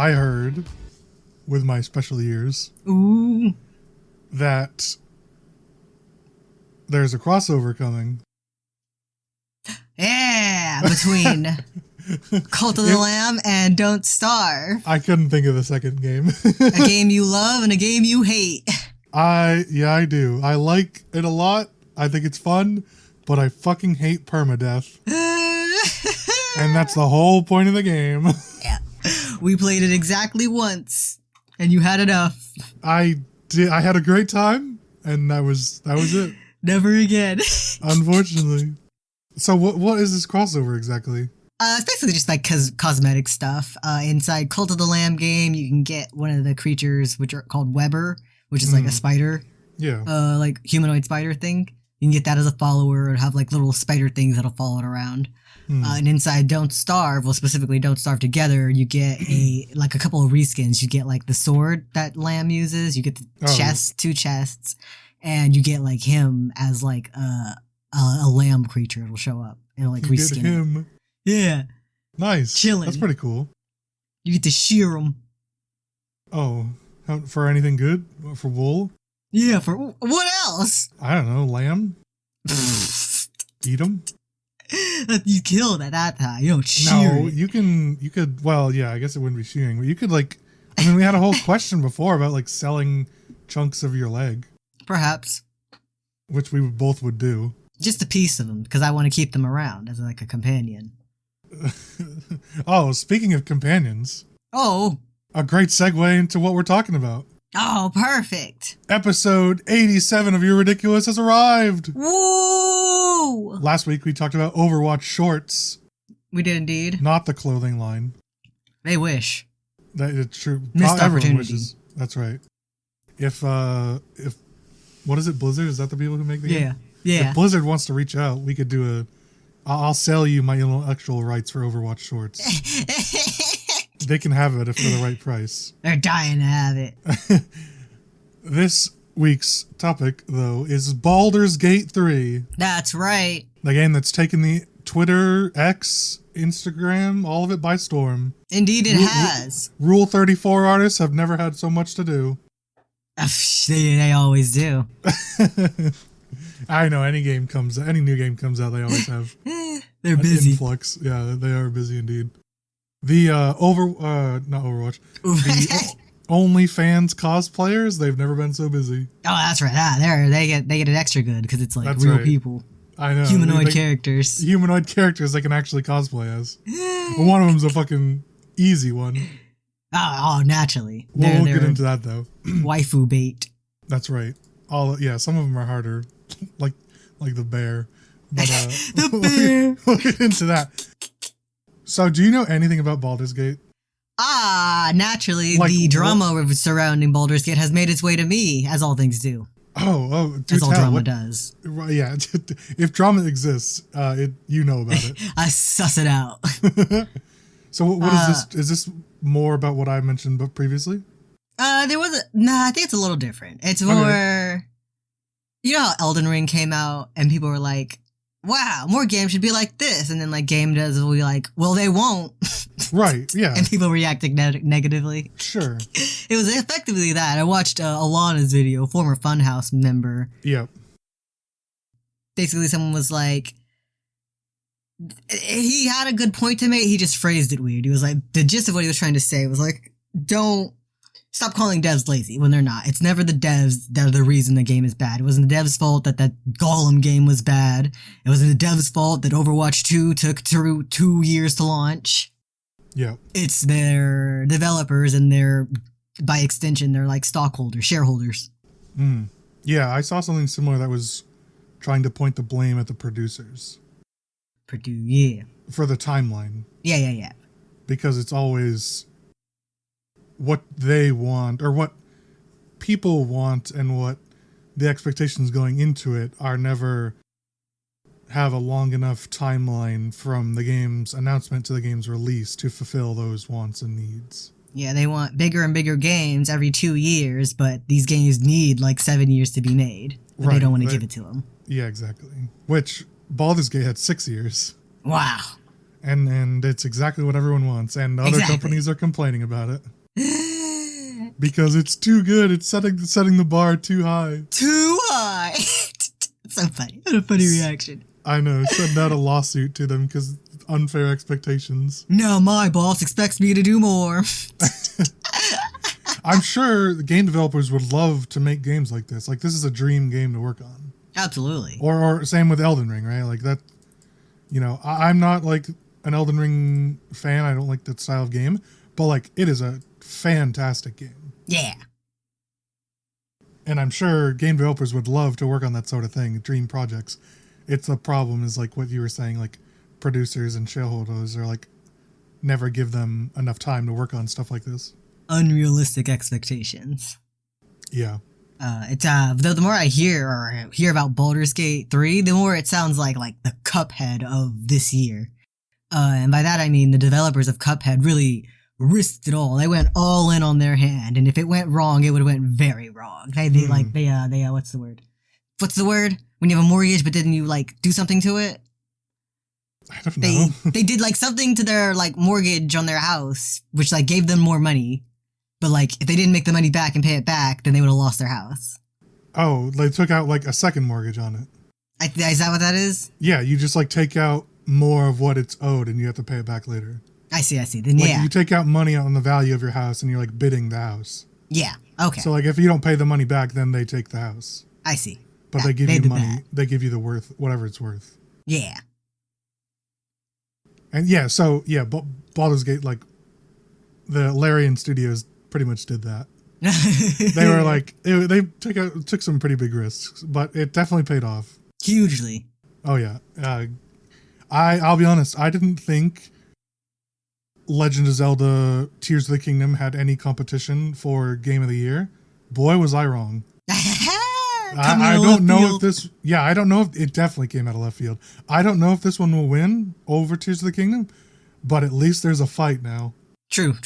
I heard with my special ears that there's a crossover coming. Yeah, between Cult of the Lamb and Don't Starve. I couldn't think of the second game. A game you love and a game you hate. I do. I like it a lot. I think it's fun, but I fucking hate permadeath. And that's the whole point of the game. Yeah. We played it exactly once, and you had enough. I did. I had a great time, and that was it. Never again. Unfortunately. So what is this crossover exactly? It's basically just like cosmetic stuff. Inside Cult of the Lamb game, you can get one of the creatures which are called Weber, which is like a spider. Yeah. Like humanoid spider thing. You can get that as a follower and have like little spider things that'll follow it around. And inside Don't Starve, well specifically Don't Starve Together, you get a couple of reskins. You get like the sword that Lamb uses, you get the chest, 2 chests, and you get like him as like a lamb creature. It'll show up. It'll like reskin get him. It. Yeah. Nice. Chilling. That's pretty cool. You get to shear him. Oh, for anything good? For wool? Yeah, for what else? I don't know, lamb? Eat them? You kill it at that time. You don't shear No, it. you could, well, yeah, I guess it wouldn't be shearing, but you could like, I mean, we had a whole question before about like selling chunks of your leg. Perhaps. Which we both would do. Just a piece of them, because I want to keep them around as like a companion. Oh, speaking of companions. Oh. A great segue into what we're talking about. Oh, perfect. Episode 87 of You're Ridiculous has arrived. Woo! Last week we talked about Overwatch shorts. We did indeed. Not the clothing line. They wish. That is true. Missed Everyone opportunity. wishes. That's right. If what is it, Blizzard? Is that the people who make the game? Yeah. If Blizzard wants to reach out, we could do I'll sell you my intellectual rights for Overwatch shorts. They can have it if for the right price. They're dying to have it. This week's topic, though, is Baldur's Gate 3. That's right. The game that's taken the Twitter, X, Instagram, all of it by storm. Indeed it has. Rule 34 artists have never had so much to do. They always do. I know, any new game comes out, they always have They're busy. Influx. Yeah, they are busy indeed. The not Overwatch. The OnlyFans cosplayers, they've never been so busy. Oh, that's right. They get it extra good because it's like That's real right. people. I know. Humanoid characters. Humanoid characters they can actually cosplay as. One of them's a fucking easy one. Oh, naturally. We'll get into that though. Waifu bait. That's right. Some of them are harder, like the bear. But The bear. We'll get into that. So, do you know anything about Baldur's Gate? Naturally, the drama surrounding Baldur's Gate has made its way to me, as all things do. Oh, as all drama does. Right, yeah, if drama exists, you know about it. I suss it out. So, what is this? Is this more about what I mentioned previously? I think it's a little different. It's more, okay. You know how Elden Ring came out and people were like, wow, more games should be like this. And then like game devs will be like, well, they won't. Right, yeah. And people reacting negatively. Sure. It was effectively that. I watched Alana's video, former Funhouse member. Yep. Basically someone was like, he had a good point to make, he just phrased it weird. He was like, the gist of what he was trying to say was like, stop calling devs lazy when they're not. It's never the devs that are the reason the game is bad. It wasn't the devs' fault that Golem game was bad. It wasn't the devs' fault that Overwatch 2 took 2 years to launch. Yeah. It's their developers and by extension, they're like stockholders, shareholders. Yeah, I saw something similar that was trying to point the blame at the producers. Yeah. For the timeline. Yeah. Because it's always what they want, or what people want, and what the expectations going into it are never have a long enough timeline from the game's announcement to the game's release to fulfill those wants and needs. Yeah, they want bigger and bigger games every 2 years, but these games need like 7 years to be made. But they don't want to give it to them. Yeah, exactly. Which Baldur's Gate had 6 years. Wow. And it's exactly what everyone wants, and other companies are complaining about it because it's too good. It's setting the bar too high. Too high. So funny. What a funny reaction. I know. Send out a lawsuit to them because unfair expectations. No, my boss expects me to do more. I'm sure the game developers would love to make games like this. Like, this is a dream game to work on. Absolutely. Or same with Elden Ring, right? Like that. You know, I'm not like an Elden Ring fan. I don't like that style of game, but like it is a fantastic game. Yeah. And I'm sure game developers would love to work on that sort of thing, dream projects. It's the problem is like what you were saying, like producers and shareholders are like never give them enough time to work on stuff like this. Unrealistic expectations. Yeah. The more I hear about Baldur's Gate 3, the more it sounds like the Cuphead of this year. And by that I mean the developers of Cuphead really risked it all. They went all in on their hand, and if it went wrong, it would have went very wrong. They what's the word? What's the word? When you have a mortgage, but then you like do something to it? I don't know. They did like something to their like mortgage on their house, which like gave them more money. But, like, if they didn't make the money back and pay it back, then they would have lost their house. Oh, they took out, like, a second mortgage on it. Is that what that is? Yeah, you just, like, take out more of what it's owed and you have to pay it back later. I see. Then, like, you take out money on the value of your house and you're, like, bidding the house. Yeah, okay. So, like, if you don't pay the money back, then they take the house. I see. But they give you money. They give you the worth, whatever it's worth. Yeah. And, yeah, so, yeah, Baldur's Gate, like, the Larian Studios pretty much did that. They were like they took some pretty big risks, but it definitely paid off hugely. Oh yeah. I'll be honest, I didn't think Legend of Zelda Tears of the Kingdom had any competition for Game of the Year. Boy, was I wrong. I don't know if this I don't know if it definitely came out of left field. I don't know if this one will win over Tears of the Kingdom, but at least there's a fight now. True.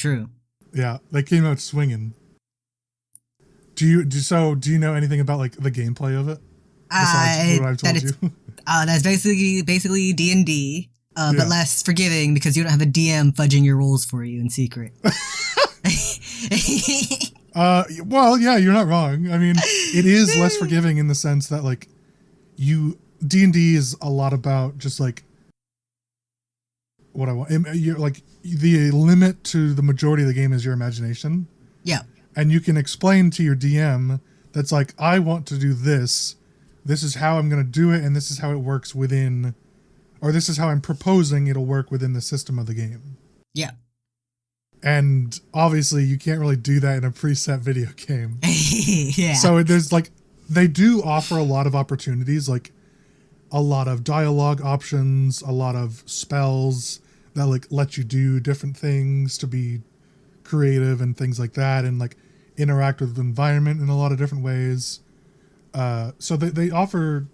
Yeah, they came out swinging. Do you know anything about like the gameplay of it? Besides what I've told you. That's basically D&D, but less forgiving because you don't have a DM fudging your rolls for you in secret. Well, yeah, you're not wrong. I mean, it is less forgiving in the sense that like D&D is a lot about just like what I want. You're like the limit to the majority of the game is your imagination. Yeah. And you can explain to your DM that's like, I want to do this. This is how I'm going to do it. And this is how it works within, or this is how I'm proposing it'll work within the system of the game. Yeah. And obviously you can't really do that in a preset video game. Yeah. So there's like, they do offer a lot of opportunities, like a lot of dialogue options, a lot of spells that like let you do different things to be creative and things like that, and like interact with the environment in a lot of different ways. So they offer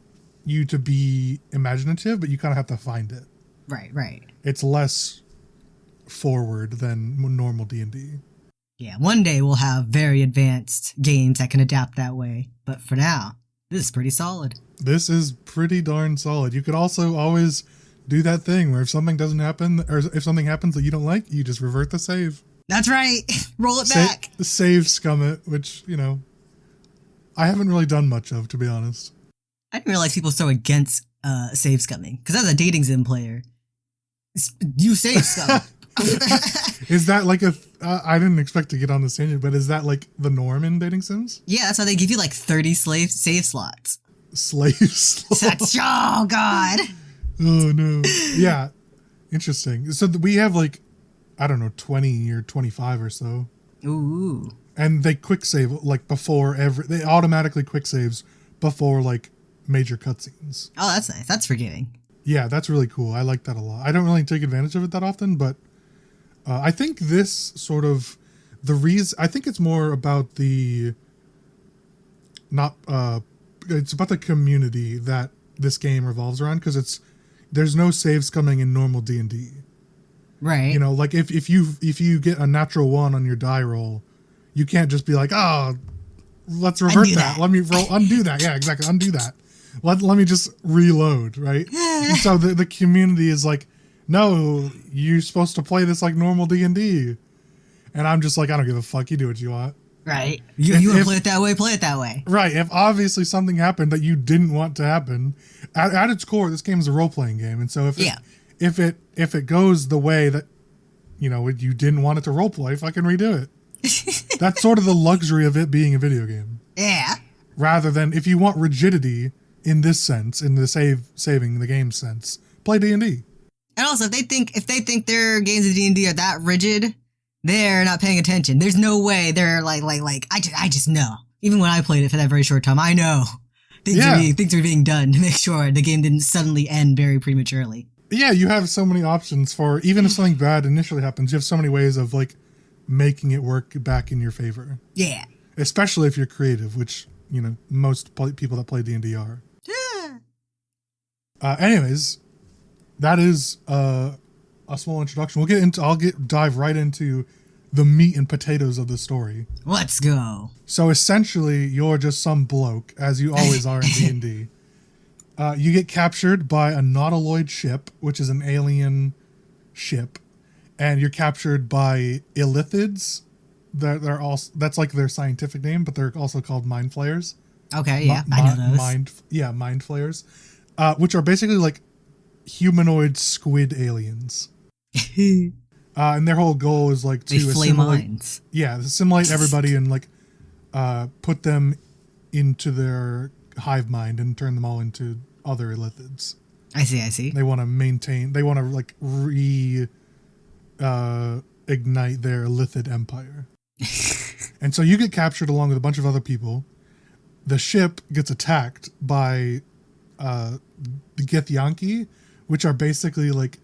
you to be imaginative, but you kind of have to find it. Right. It's less forward than normal D&D. Yeah, one day we'll have very advanced games that can adapt that way. But for now, this is pretty solid. This is pretty darn solid. You could also always do that thing where if something doesn't happen, or if something happens that you don't like, you just revert the save. That's right. Roll it back. Save scum it, which, you know, I haven't really done much of, to be honest. I didn't realize people were so against save scumming. Because as a dating sim player, you save scum. Is that like I didn't expect to get on this tangent, but is that like the norm in dating sims? Yeah, that's why they give you like 30 save slots. Slave slots? Oh, God. Oh, no. Yeah. Interesting. So we have like, I don't know, 20 or 25 or so. Ooh. And they quick save like before they automatically quick saves before like major cutscenes. Oh, that's nice. That's forgiving. Yeah, that's really cool. I like that a lot. I don't really take advantage of it that often, but I think this sort of I think it's more about it's about the community that this game revolves around, because there's no saves coming in normal D&D. Right. You know, like if you get a natural 1 on your die roll, you can't just be like, let's revert that. Let me undo that. Yeah, exactly. Undo that. Let me just reload, right? And so the community is like, no, you're supposed to play this like normal D&D. And I'm just like, I don't give a fuck. You do what you want. Right. You want to play it that way? Play it that way. Right. If obviously something happened that you didn't want to happen, at its core, this game is a role-playing game. And so if it goes the way that, you know, you didn't want it to roleplay, fucking redo it. That's sort of the luxury of it being a video game. Yeah. Rather than, if you want rigidity in this sense, in the saving the game sense, play D&D. And also, if they think their games of D&D are that rigid, they're not paying attention. There's no way they're like I just know. Even when I played it for that very short time, I know things are being done to make sure the game didn't suddenly end very prematurely. Yeah, you have so many options for, even if something bad initially happens, you have so many ways of like making it work back in your favor. Yeah. Especially if you're creative, which, you know, most people that play D&D are. Anyways, that is a small introduction. I'll dive right into the meat and potatoes of the story. Let's go. So essentially, you're just some bloke, as you always are in D&D. You get captured by a nautiloid ship, which is an alien ship, and you're captured by illithids. They're also, that's like their scientific name, but they're also called mind flayers. Okay, yeah, I know those. Mind flayers, which are basically like humanoid squid aliens. And their whole goal is like to assimilate everybody and like put them into their hive mind and turn them all into other illithids. I see. They want to like ignite their illithid empire. And so you get captured along with a bunch of other people. The ship gets attacked by the Githyanki, which are basically like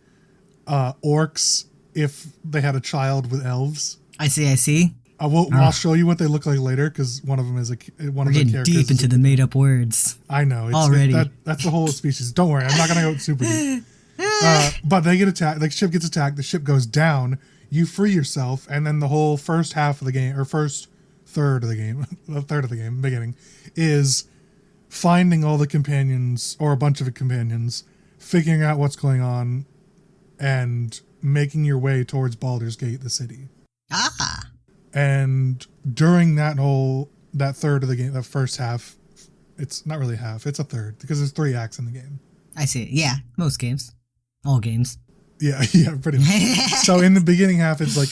orcs if they had a child with elves. I see. I'll show you what they look like later, because one of them is one of the characters. Deep into the made-up words. I know. Already. That's the whole species. Don't worry, I'm not going to go super deep. But they get attacked. The ship gets attacked. The ship goes down. You free yourself, and then the whole first half of the game, or first third of the game, beginning, is finding all the companions, or a bunch of companions, figuring out what's going on, and making your way towards Baldur's Gate, the city. Ah. And during that third of the game, the first half, it's not really half, it's a third, because there's 3 acts in the game. I see. Yeah, most games. All games. Yeah, pretty much. So in the beginning half, it's like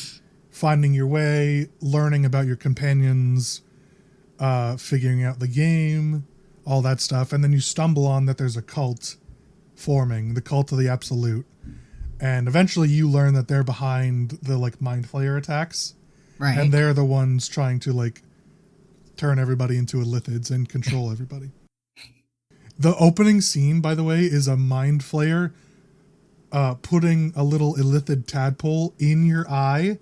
finding your way, learning about your companions, figuring out the game, all that stuff. And then you stumble on that there's a cult forming, the cult of the Absolute. And eventually you learn that they're behind the like mind flayer attacks. Right. And they're the ones trying to like turn everybody into illithids and control everybody. The opening scene, by the way, is a mind flayer putting a little illithid tadpole in your eye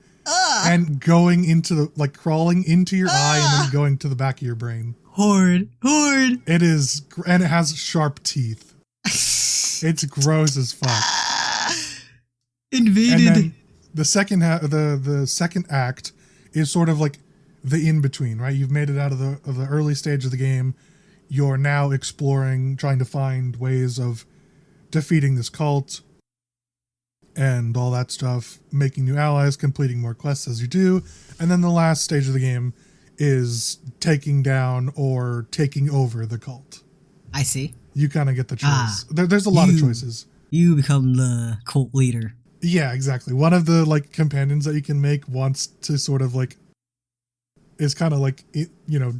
and going into crawling into your eye and then going to the back of your brain. Hoard. It is, and it has sharp teeth. It's gross as fuck. Invaded. And then the second the second act is sort of like the in between, right? You've made it out of the early stage of the game. You're now exploring, trying to find ways of defeating this cult and all that stuff, making new allies, completing more quests as you do. And then the last stage of the game is taking down or taking over the cult. I see. You kind of get the choice. There's a lot of choices. You become the cult leader. Yeah, exactly. One of the like companions that you can make wants to sort of like, is kind of like, you know,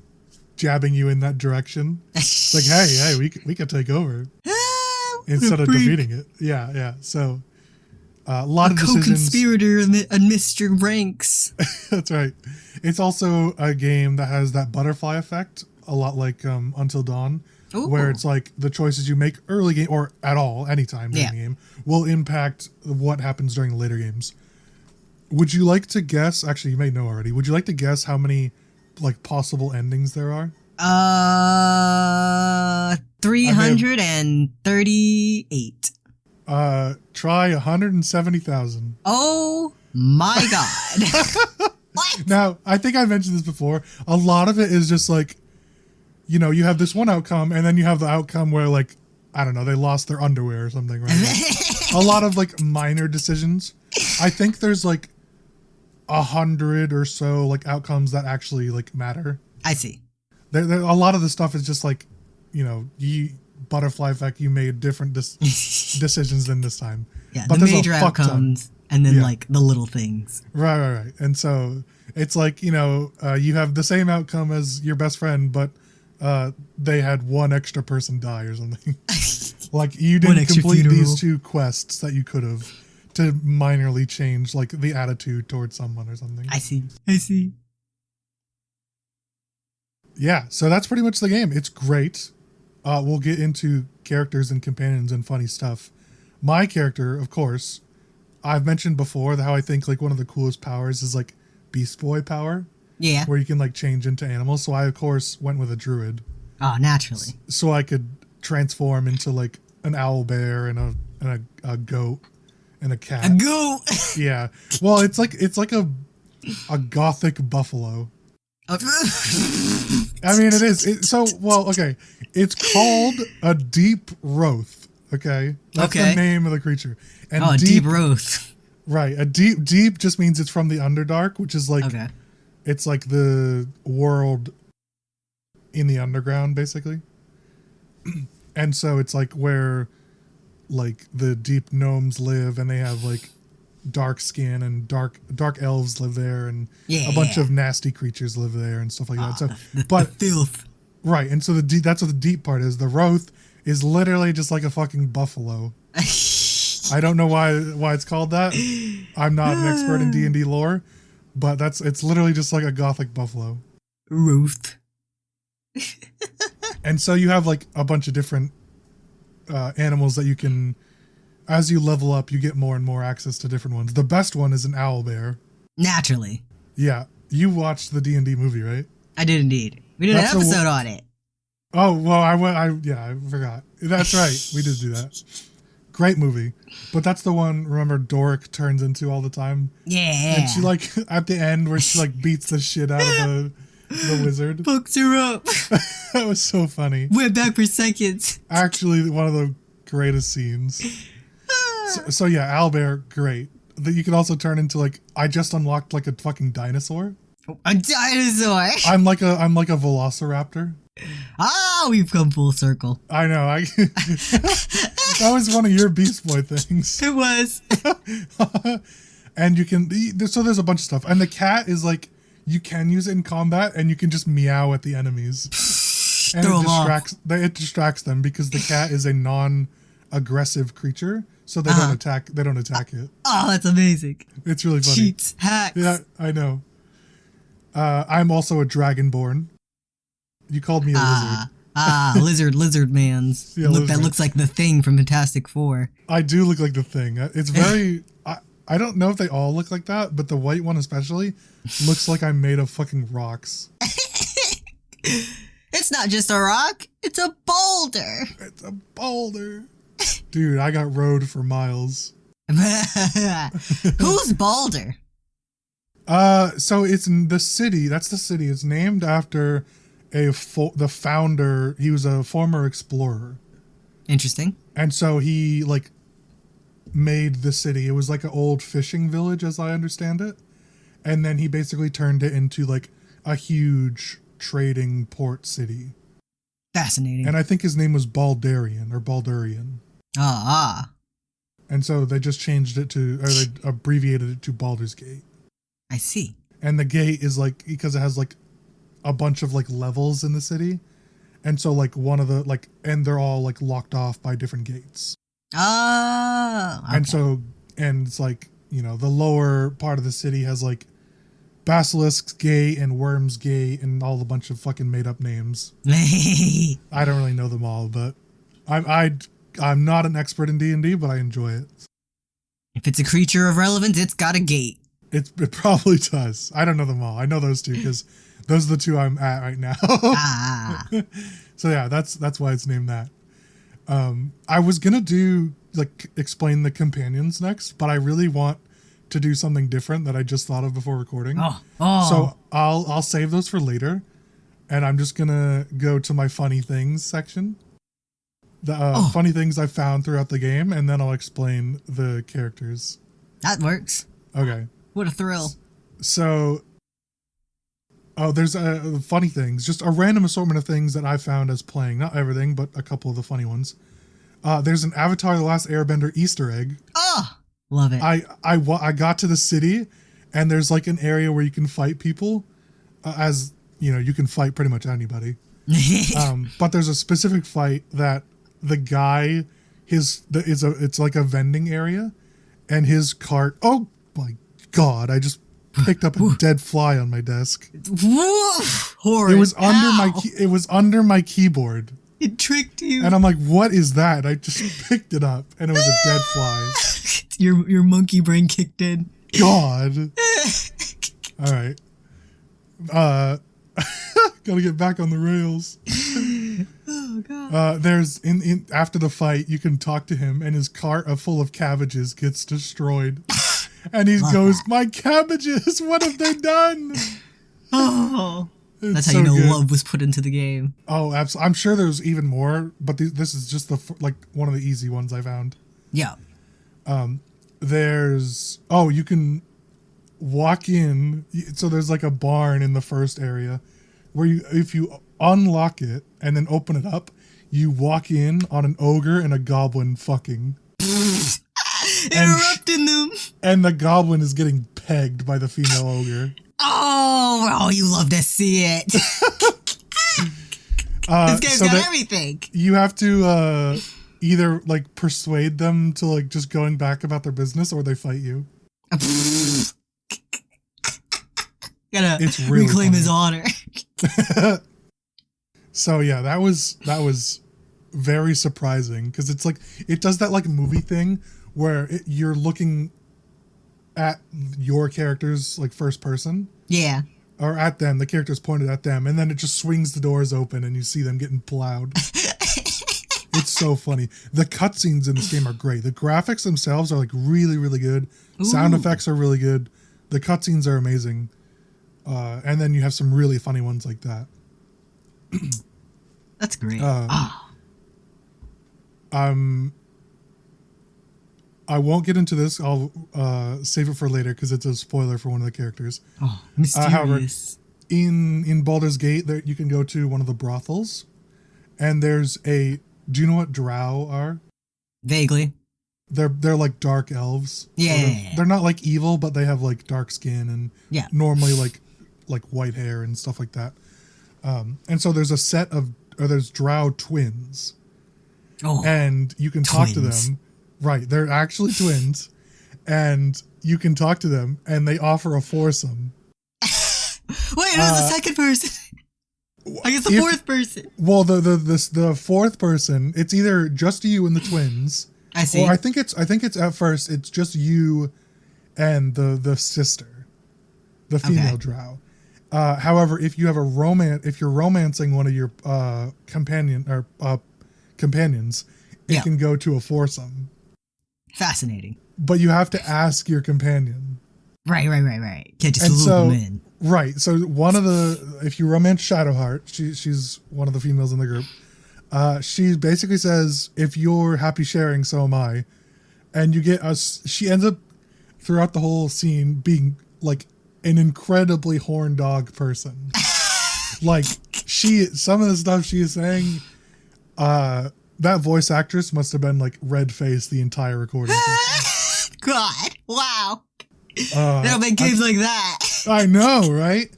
jabbing you in that direction. It's like, hey, we could take over instead of defeating it. Yeah. So a lot of decisions. Co-conspirator amidst your ranks. That's right. It's also a game that has that butterfly effect, a lot like Until Dawn. Ooh. Where it's like the choices you make early game or at all, anytime during the game, will impact what happens during the later games. Would you like to guess? Actually, you may know already. Would you like to guess how many like possible endings there are? 338. Try 170,000. Oh my god! What? Now, I think I mentioned this before. A lot of it is just like, you know, you have this one outcome, and then you have the outcome where, like, I don't know, they lost their underwear or something, right? a lot of like minor decisions. I think there's like 100 or so like outcomes that actually like matter. I see. A lot of the stuff is just like, you butterfly effect. You made different decisions than this time. Yeah, but the major outcomes and then like the little things. Right. And so it's like, you have the same outcome as your best friend, but they had one extra person die or something. Like you didn't complete these 2 quests that you could have to minorly change like the attitude towards someone or something. I see. Yeah, so that's pretty much the game. It's great. We'll get into characters and companions and funny stuff. My character, of course, I've mentioned before how I think like one of the coolest powers is like Beast Boy power. Yeah. Where you can like change into animals. So I, of course, went with a druid. Oh, naturally. So I could transform into like an owl bear and a goat and a cat. A goat? Yeah. Well, it's like a gothic buffalo. I mean, it is. Okay. It's called a deep wroth. Okay. That's the name of the creature. And deep wroth. Right. A deep just means it's from the Underdark, which is like, it's like the world in the underground, basically. And so it's like where like the deep gnomes live, and they have like dark skin, and dark elves live there, and a bunch of nasty creatures live there and stuff like that. So the filth. Right. And so that's what the deep part is. The wroth is literally just like a fucking buffalo. I don't know why it's called that. I'm not an expert in D&D lore, but it's literally just like a gothic buffalo. Ruth. And so you have like a bunch of different animals that you can, as you level up, you get more and more access to different ones. The best one is an owl bear. Naturally. Yeah. You watched the D&D movie, right? I did indeed. We did an episode on it. Oh, well, I forgot. That's right. We did do that. Great movie. But that's the one, remember, Doric turns into all the time? Yeah. And she, like, at the end where she, like, beats the shit out of the wizard. Fucks her up. That was so funny. Went back for seconds. Actually, one of the greatest scenes. So yeah, owlbear, great. That you can also turn into, like, I just unlocked, like, a fucking dinosaur. A dinosaur? I'm like a velociraptor. Ah, we've come full circle. I know. That was one of your Beast Boy things. It was. And you can, so there's a bunch of stuff. And the cat is like, you can use it in combat, and you can just meow at the enemies. And it distracts them because the cat is a non-aggressive creature, so they don't attack it. Oh, that's amazing. It's really funny. Cheats, hacks. Yeah, I know. I'm also a dragonborn. You called me a lizard. Lizard mans. Yeah, That looks like the Thing from Fantastic Four. I do look like the Thing. It's very... I don't know if they all look like that, but the white one especially looks like I'm made of fucking rocks. It's not just a rock. It's a boulder. It's a boulder. Dude, I got rode for miles. Who's Baldur? So it's in the city. That's the city. It's named after the founder. He was a former explorer. Interesting. And so he like made the city. It was like an old fishing village, as I understand it. And then he basically turned it into like a huge trading port city. Fascinating. And I think his name was Baldurian. And so they just changed it to, or they abbreviated it to Baldur's Gate. I see. And the gate is like, because it has like a bunch of like levels in the city. And so like one of the like, and they're all like locked off by different gates. Oh. Okay. And it's like, you know, the lower part of the city has like Basilisk's Gate and Worm's Gate and all the bunch of fucking made up names. I don't really know them all, but I'm not an expert in D&D, but I enjoy it. If it's a creature of relevance, it's got a gate. It probably does. I don't know them all. I know those two because those are the two I'm at right now. So yeah, that's why it's named that. I was gonna do like explain the companions next, but I really want to do something different that I just thought of before recording. So I'll save those for later, and I'm just gonna go to my funny things section. the funny things I found throughout the game, and then I'll explain the characters. That works. Okay. What a thrill. So, there's funny things, just a random assortment of things that I found as playing. Not everything, but a couple of the funny ones. There's an Avatar: The Last Airbender Easter egg. Oh, love it. I got to the city, and there's like an area where you can fight people. As you know, you can fight pretty much anybody. But there's a specific fight that the guy, it's like a vending area, and his cart. Oh my God! I just picked up a dead fly on my desk. Horrid. It was under my keyboard. It tricked you. And I'm like, what is that? I just picked it up, and it was a dead fly. Your monkey brain kicked in. God. All right. Gotta get back on the rails. Oh God. There's in after the fight, you can talk to him, and his cart full of cabbages gets destroyed, and he goes, "My cabbages! What have they done?" Oh, that's how you know love was put into the game. Oh, absolutely. I'm sure there's even more, but this is just one of the easy ones I found. Yeah. You can walk in. So there's like a barn in the first area where if you unlock it and then open it up, you walk in on an ogre and a goblin fucking. Interrupting them. And the goblin is getting pegged by the female ogre. Oh, you love to see it. This game's got everything. You have to either like persuade them to like just going back about their business, or they fight you. Gotta really reclaim his honor. So yeah, that was very surprising, because it's like it does that like movie thing where you're looking at your characters like first person. Yeah. Or at them, the character's pointed at them, and then it just swings the doors open and you see them getting plowed. It's so funny. The cutscenes in this game are great. The graphics themselves are like really, really good. Ooh. Sound effects are really good. The cutscenes are amazing. And then you have some really funny ones like that. That's great. I won't get into this. I'll save it for later because it's a spoiler for one of the characters. Oh, mysterious. However, in Baldur's Gate, there you can go to one of the brothels, and there's a. Do you know what drow are? Vaguely. They're like dark elves. Yeah. They're not like evil, but they have like dark skin and normally like white hair and stuff like that. And so there's a set of there's drow twins. Oh. And you can talk to them. Right, they're actually twins, and you can talk to them, and they offer a foursome. Wait, who's the second person? I guess the fourth person. Well, the fourth person, it's either just you and the twins. I see. Or I think it's at first it's just you and the sister, the female drow. However, if you have if you're romancing one of your companions, it can go to a foursome. Fascinating. But you have to ask your companion. Right. Can't just loop them in. Right. So if you romance Shadowheart, she's one of the females in the group. She basically says, if you're happy sharing, so am I. And you get she ends up throughout the whole scene being like an incredibly horn dog person. Like some of the stuff she is saying, that voice actress must have been like red-faced the entire recording session. God, wow. They don't make games like that. I know, right?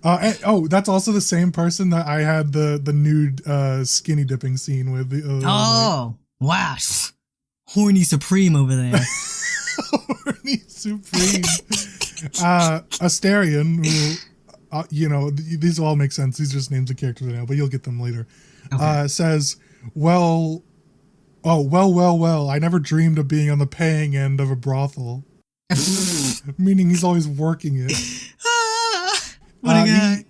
That's also the same person that I had the nude skinny dipping scene with. Wow. Horny Supreme over there. Horny Supreme. Asterion, who, these all make sense. These are just names of characters right now, but you'll get them later. Okay. Says, well, I never dreamed of being on the paying end of a brothel. Meaning he's always working it. What a guy.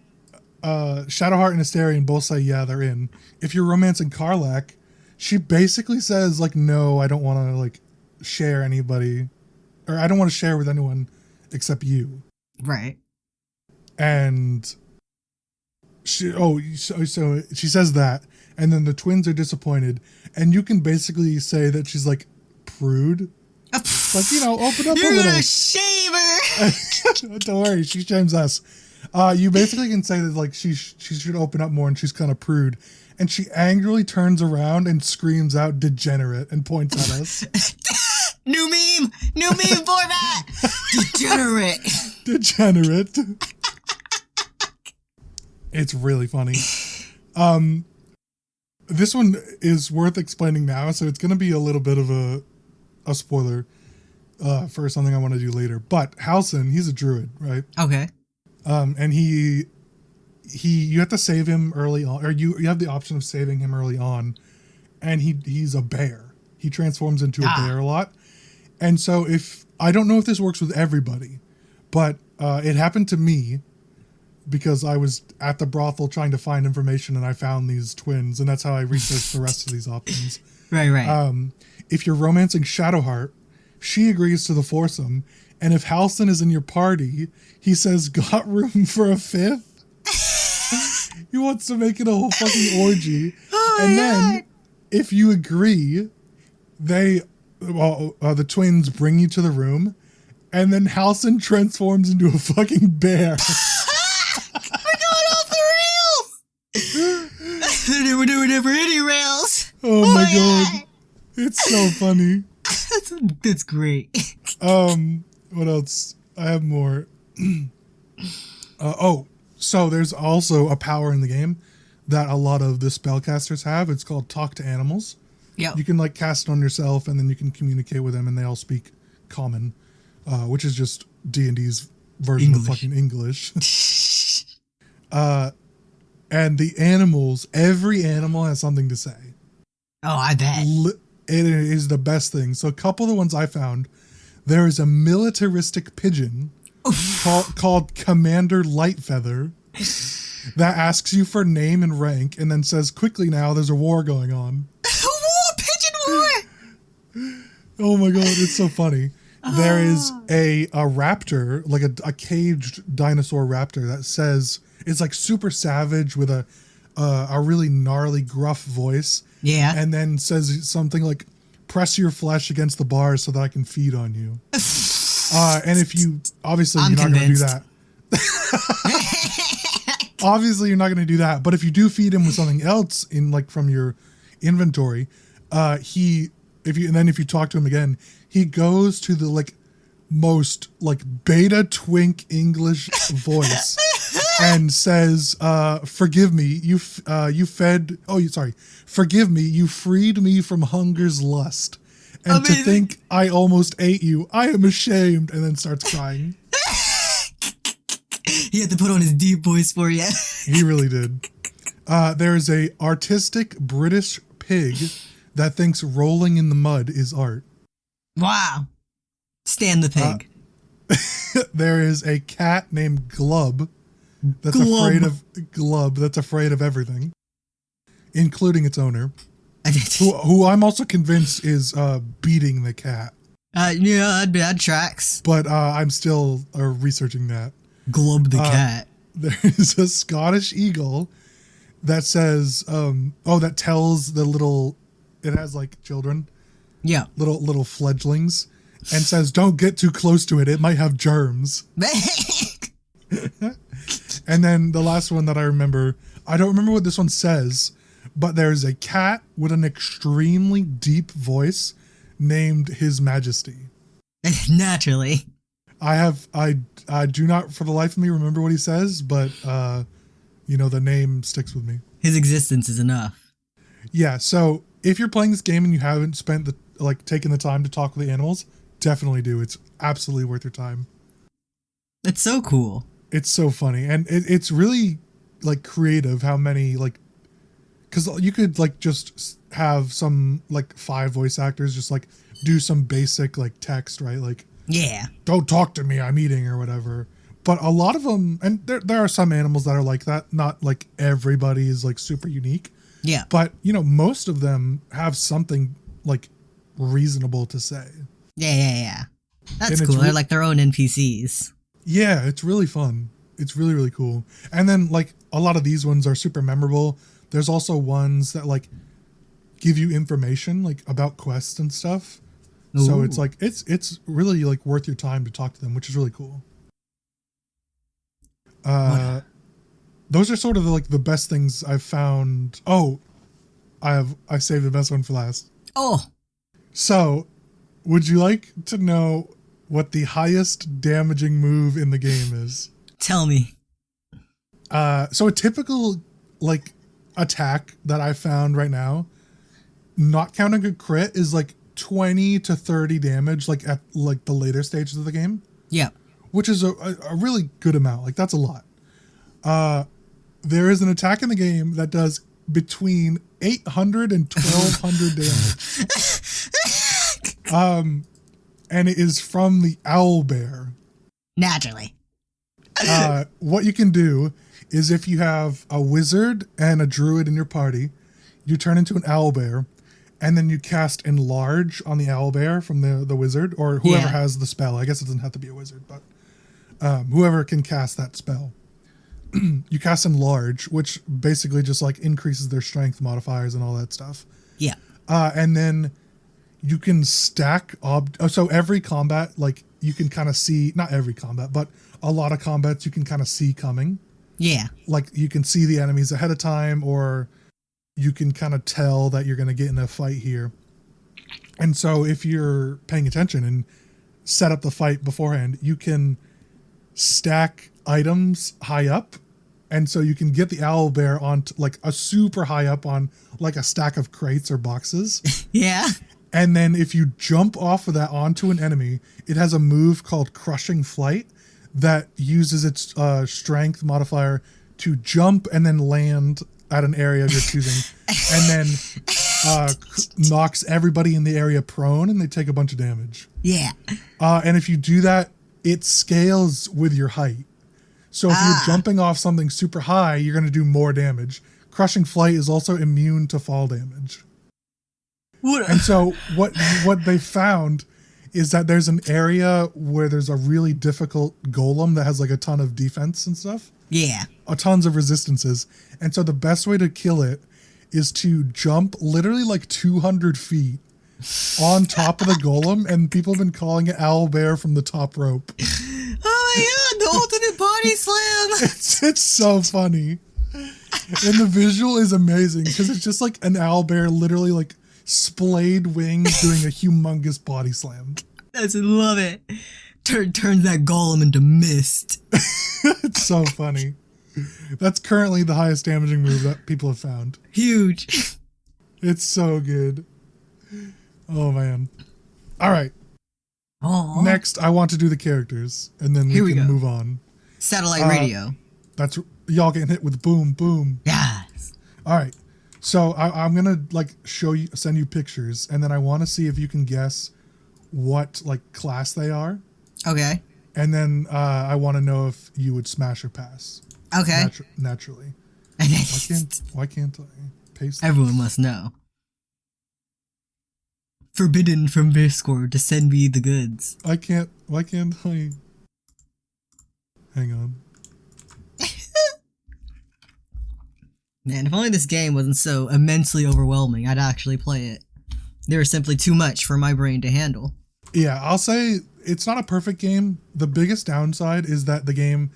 Shadowheart and Asterion both say, yeah, they're in. If you're romancing Karlach, she basically says, like, no, I don't want to, like, share anybody. Or I don't want to share with anyone except you. Right. And so she says that. and then the twins are disappointed, and you can basically say that she's like prude. Like, you know, open up a little. You're gonna shame her. Don't worry, she shames us. You basically can say that like she should open up more and she's kind of prude, and she angrily turns around and screams out "degenerate" and points at us. New meme format. Degenerate. It's really funny. This one is worth explaining now, so it's going to be a little bit of a spoiler for something I want to do later. But Halcyon, he's a druid, right? Okay. And you have to save him early on, or you have the option of saving him early on, and he's a bear. He transforms into a bear a lot. And so I don't know if this works with everybody, but it happened to me because I was at the brothel trying to find information, and I found these twins, and that's how I researched the rest of these options. Right. If you're romancing Shadowheart, she agrees to the foursome, and if Halcyon is in your party, he says, "Got room for a fifth?" He wants to make it a whole fucking orgy. Then, if you agree, the twins bring you to the room, and then Halcyon transforms into a fucking bear. We're going off the rails! We're doing it for any rails! Oh my god. It's so funny. That's great. What else? I have more. So there's also a power in the game that a lot of the spellcasters have. It's called Talk to Animals. Yeah. You can like cast it on yourself, and then you can communicate with them, and they all speak common, which is just D&D's version of fucking English. And the animals, every animal has something to say. Oh, I bet. It is the best thing. So a couple of the ones I found, there is a militaristic pigeon called Commander Lightfeather that asks you for name and rank, and then says, "Quickly now, there's a war going on." Pigeon war! Oh my god, it's so funny. There is a raptor, like a caged dinosaur raptor that says, it's like super savage with a really gnarly, gruff voice. Yeah. And then says something like, "Press your flesh against the bars so that I can feed on you." And if you, obviously you're not going to do that. Obviously you're not going to do that. But if you do feed him with something else in like from your inventory, if you talk to him again, he goes to the like most like beta twink English voice and says, "Forgive me, forgive me, you freed me from hunger's lust. And to think I almost ate you, I am ashamed," and then starts crying. He had to put on his deep voice for you. He really did. There's a artistic British pig that thinks rolling in the mud is art. Wow. Stan the pig. There is a cat named Glub that's afraid of everything, including its owner, who I'm also convinced is beating the cat. Yeah, that tracks. But I'm still researching that. Glub the cat. There is a Scottish eagle that says, that tells the little, it has like children. Yeah. Little fledglings, and says, "Don't get too close to it. It might have germs." And then the last one that I remember, I don't remember what this one says, but there's a cat with an extremely deep voice named His Majesty. Naturally. I do not for the life of me remember what he says, but the name sticks with me. His existence is enough. Yeah, so if you're playing this game and you haven't taken the time to talk with the animals, definitely do. It's absolutely worth your time. It's so cool. It's so funny, and it's really like creative how many like, because you could like just have some like 5 voice actors just like do some basic like text, right? Like, yeah, "Don't talk to me, I'm eating," or whatever. But a lot of them, and there are some animals that are like that. Not like everybody is like super unique. Yeah. But most of them have something like reasonable to say. Yeah. That's cool. They're like their own NPCs. Yeah, it's really fun. It's really, really cool. And then like a lot of these ones are super memorable. There's also ones that like give you information like about quests and stuff. Ooh. So it's like it's really like worth your time to talk to them, which is really cool. Those are sort of like the best things I've found. Oh, I saved the best one for last. Oh. So, would you like to know what the highest damaging move in the game is? Tell me. So a typical like attack that I found right now, not counting a crit, is like 20 to 30 damage, like at like the later stages of the game. Yeah. Which is a really good amount. Like that's a lot. There is an attack in the game that does between 800 and 1200 damage. And it is from the owl bear. Naturally. What you can do is if you have a wizard and a druid in your party, you turn into an owl bear, and then you cast Enlarge on the owl bear from the wizard, or whoever has the spell. I guess it doesn't have to be a wizard, but whoever can cast that spell. You cast Enlarge, which basically just like increases their strength modifiers and all that stuff. Yeah. And then you can stack so every combat, like you can kind of see, not every combat, but a lot of combats you can kind of see coming. Yeah. Like you can see the enemies ahead of time, or you can kind of tell that you're going to get in a fight here. And so if you're paying attention and set up the fight beforehand, you can stack items high up. And so you can get the owl bear on like a super high up on like a stack of crates or boxes. Yeah. And then if you jump off of that onto an enemy, it has a move called Crushing Flight that uses its strength modifier to jump and then land at an area of your choosing, and then knocks everybody in the area prone, and they take a bunch of damage. Yeah. And if you do that, it scales with your height. So if you're jumping off something super high, you're going to do more damage. Crushing Flight is also immune to fall damage. And so what they found is that there's an area where there's a really difficult golem that has like a ton of defense and stuff. Yeah. Tons of resistances. And so the best way to kill it is to jump literally like 200 feet on top of the golem, and people have been calling it owl bear from the top rope. Oh my god, the ultimate body slam! It's so funny. And the visual is amazing because it's just like an owl bear literally like splayed wings doing a humongous body slam. I just love it. Turns that golem into mist. It's so funny. That's currently the highest damaging move that people have found. Huge. It's so good. Oh man. All right. Aww. Next, I want to do the characters, and then we can move on. Satellite radio. That's y'all getting hit with boom, boom. Yes. All right. So I'm gonna like send you pictures, and then I want to see if you can guess what like class they are. Okay. And then I want to know if you would smash or pass. Okay. Naturally. Why can't I paste? Everyone must know. Forbidden from Discord to send me the goods. Why can't I? Hang on. Man, if only this game wasn't so immensely overwhelming, I'd actually play it. They were simply too much for my brain to handle. Yeah, I'll say it's not a perfect game. The biggest downside is that the game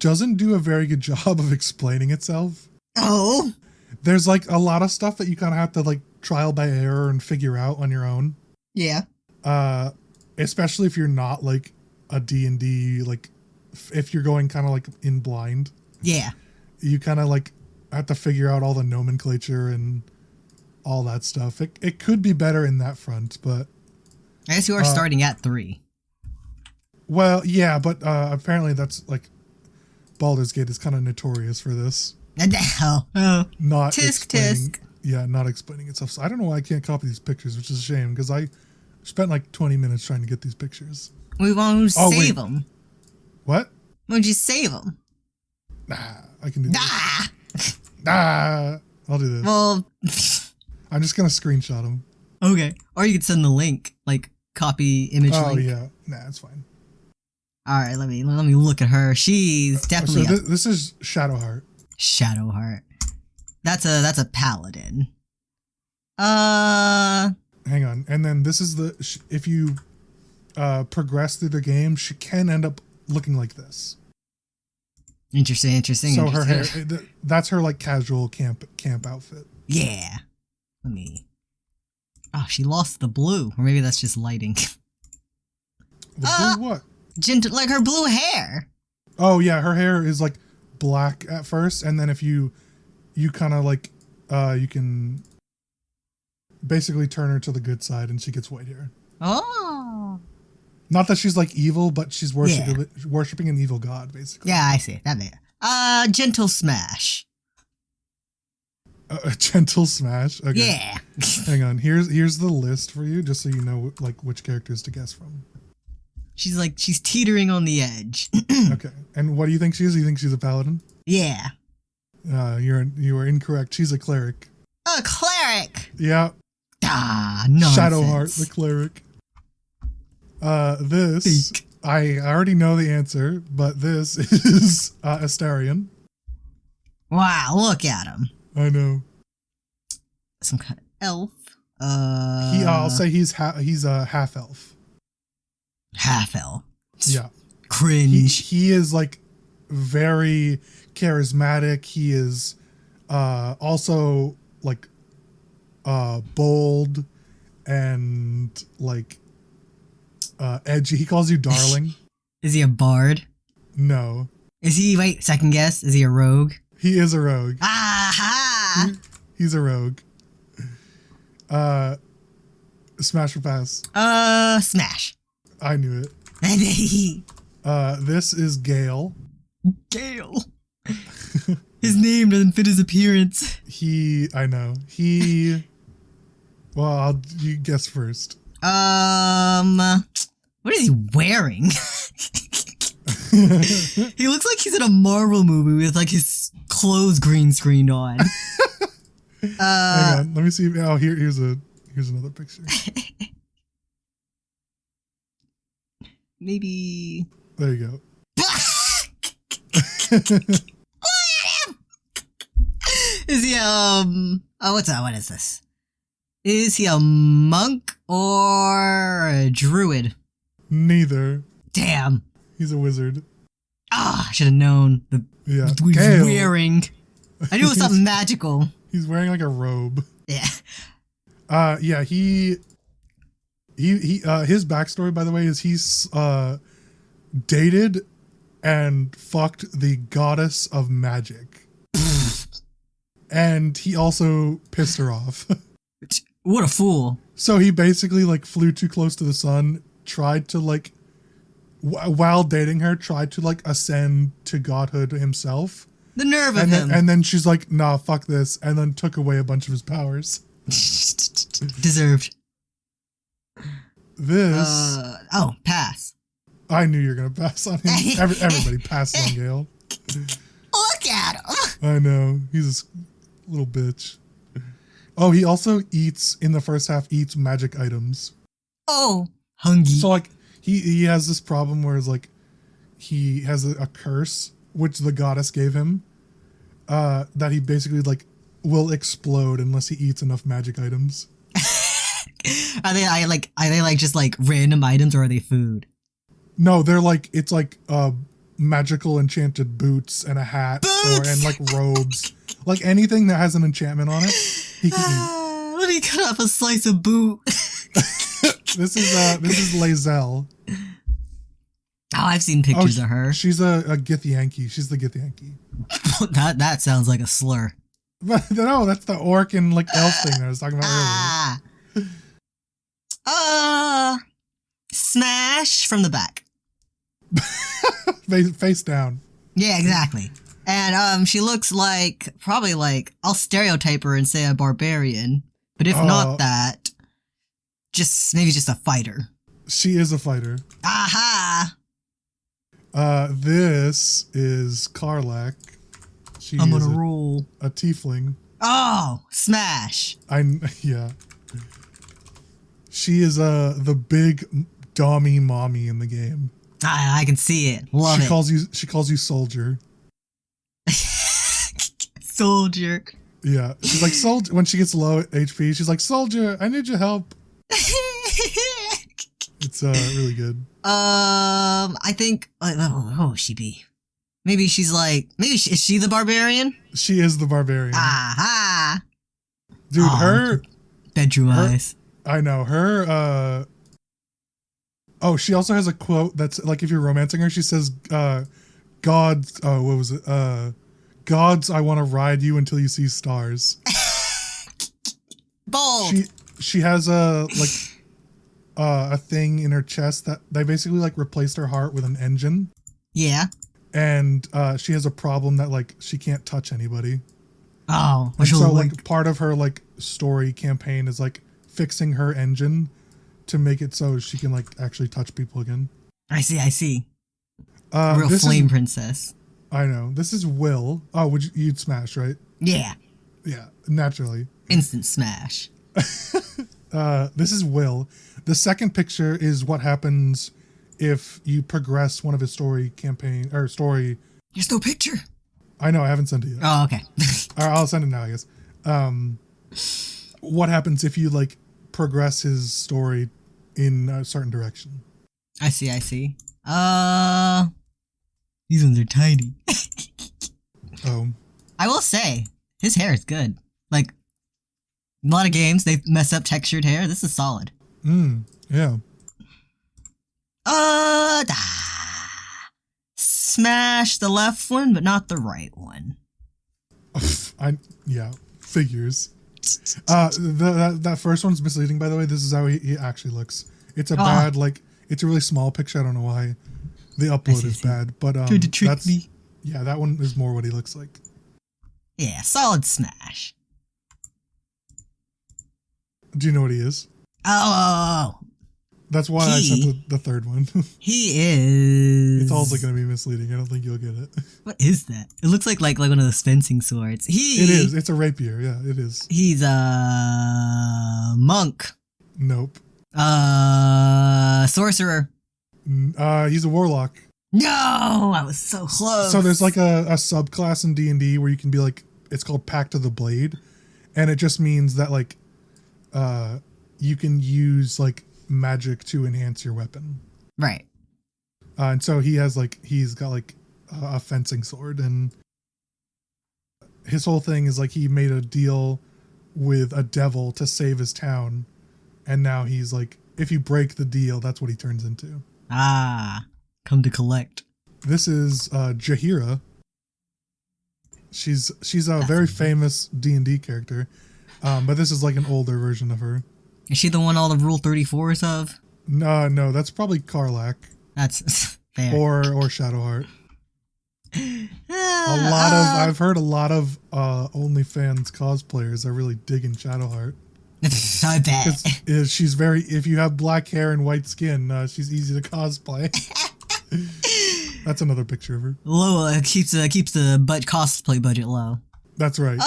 doesn't do a very good job of explaining itself. Oh? There's like a lot of stuff that you kind of have to like trial by error and figure out on your own. Yeah. Especially if you're not like a D&D, like if you're going kind of like in blind. Yeah. You kind of like have to figure out all the nomenclature and all that stuff. It could be better in that front, but I guess you are starting at 3. Well, yeah, but apparently that's like Baldur's Gate is kind of notorious for this. Oh. Not tisk. Yeah, not explaining itself. So I don't know why I can't copy these pictures, which is a shame because I spent like 20 minutes trying to get these pictures. We want to save them. What? Why don't you save them? Nah, I can do this. Nah, I'll do this. Well, I'm just gonna screenshot them. Okay, or you could send the link, like copy image link. Oh yeah, nah, it's fine. All right, let me look at her. She's definitely so this is Shadowheart. Shadowheart. That's a paladin. Hang on. And then this is if you progress through the game, she can end up looking like this. Interesting. So her hair, that's her like casual camp outfit. Yeah. Let me. Oh, she lost the blue, or maybe that's just lighting. The blue what? Like her blue hair. Oh yeah, her hair is like black at first, and then if you kind of like you can basically turn her to the good side, and she gets white hair. Oh. Not that she's like evil, but she's worshiping an evil god, basically. Yeah, I see. That makes. Gentle smash. A gentle smash. Okay. Yeah. Hang on. Here's the list for you, just so you know like which characters to guess from. She's teetering on the edge. Okay. And what do you think she is? You think she's a paladin? Yeah. You are incorrect. She's a cleric. A cleric. Yeah. Ah, nonsense. Shadowheart, the cleric. This I already know the answer, but this is Astarion. Wow, look at him. I know. Some kind of elf. I'll say he's a half elf. Half elf. Yeah. Cringe. He is like very charismatic. He is also like bold and like edgy. He calls you darling. Is he a bard? No. Is he, wait, second guess, is he a rogue? He is a rogue. Aha! He's a rogue. Smash or pass? Smash. I knew it. This is Gale. Gale. His name doesn't fit his appearance. I know. Well, you guess first. What is he wearing? He looks like he's in a Marvel movie with like his clothes green screened on. Hang on, let me see. Oh, here's another picture. Maybe. There you go. Is he what is this? Is he a monk or a druid? Neither. Damn. He's a wizard. Ah, I should have known. Yeah. What he's wearing. I knew it was something magical. He's wearing like a robe. Yeah. Yeah, he his backstory, by the way, is he's dated and fucked the goddess of magic. And he also pissed her off. What a fool. So he basically like flew too close to the sun, tried to like while dating her, tried to like ascend to godhood himself. The nerve of him. And then she's like, nah, fuck this, and then took away a bunch of his powers. Deserved. This pass. I knew you were gonna pass on him. Everybody passes on Gale. Look at him. I know. He's a little bitch. Oh, he also eats, in the first half, eats magic items. Oh, hungry. So, like, he has this problem where it's like, he has a curse, which the goddess gave him, that he basically, like, will explode unless he eats enough magic items. Are they just, like, random items, or are they food? No, they're, like, it's, like, magical enchanted boots and a hat, and, like, robes. Like, anything that has an enchantment on it, he can eat. Let me cut off a slice of boot. This is Lae'zel. Oh, I've seen pictures of her. She's a Githyanki. She's the Githyanki. that sounds like a slur. But no, that's the orc and like elf thing that I was talking about earlier. Smash from the back. Face down. Yeah, exactly. And she looks like, probably like, I'll stereotype her and say a barbarian, but if not that, maybe just a fighter. She is a fighter. Aha! This is Karlach. I'm gonna roll. A tiefling. Oh, smash! Yeah. She is the big dommy mommy in the game. I can see it. Love it. She calls you soldier. Soldier. Yeah, she's like soldier when she gets low HP. She's like, soldier, I need your help. It's really good. I think. Oh, she be. Maybe she's like. Is she the barbarian? She is the barbarian. Aha! Dude, her bedroom eyes. I know her. Oh, she also has a quote that's like if you're romancing her, she says, "Gods." Oh, what was it? Gods, I want to ride you until you see stars. Bold. She has a thing in her chest that they basically like replaced her heart with an engine. Yeah. And she has a problem that like she can't touch anybody. Oh, and so like part of her like story campaign is like fixing her engine to make it so she can like actually touch people again. I see. Real flame princess. I know. This is Will. Oh, you'd smash, right? Yeah. Yeah, naturally. Instant smash. This is Will. The second picture is what happens if you progress one of his story. There's no picture. I know, I haven't sent it yet. Oh, okay. I'll send it now, I guess. What happens if you like progress his story in a certain direction? I see. These ones are tiny. Oh. I will say, his hair is good. Like, a lot of games, they mess up textured hair. This is solid. Yeah. Smash the left one, but not the right one. Yeah, figures. That first one's misleading, by the way. This is how he actually looks. It's a bad, like, it's a really small picture. I don't know why the upload is bad, but tried to trick me. Yeah, that one is more what he looks like. Yeah, solid smash. Do you know what he is? Oh. That's why I sent the third one. He is. It's also going to be misleading. I don't think you'll get it. What is that? It looks like one of those fencing swords. It is. It's a rapier. Yeah, it is. He's a monk. Nope. Sorcerer. He's a warlock. No, I was so close. So there's like a subclass in D&D where you can be like, it's called Pact of the Blade, and it just means that like, you can use like magic to enhance your weapon. Right. And so he's got like a fencing sword, and his whole thing is like he made a deal with a devil to save his town, and now he's like, if you break the deal, that's what he turns into. Come to collect. This is Jahira. She's a very famous D&D character, but this is like an older version of her. Is she the one all the Rule 34s of? No, that's probably Karlach. That's fair. Or Shadowheart. I've heard a lot of OnlyFans cosplayers are really digging Shadowheart. I bet. She's if you have black hair and white skin, she's easy to cosplay. That's another picture of her. Low keeps the cosplay budget low. That's right.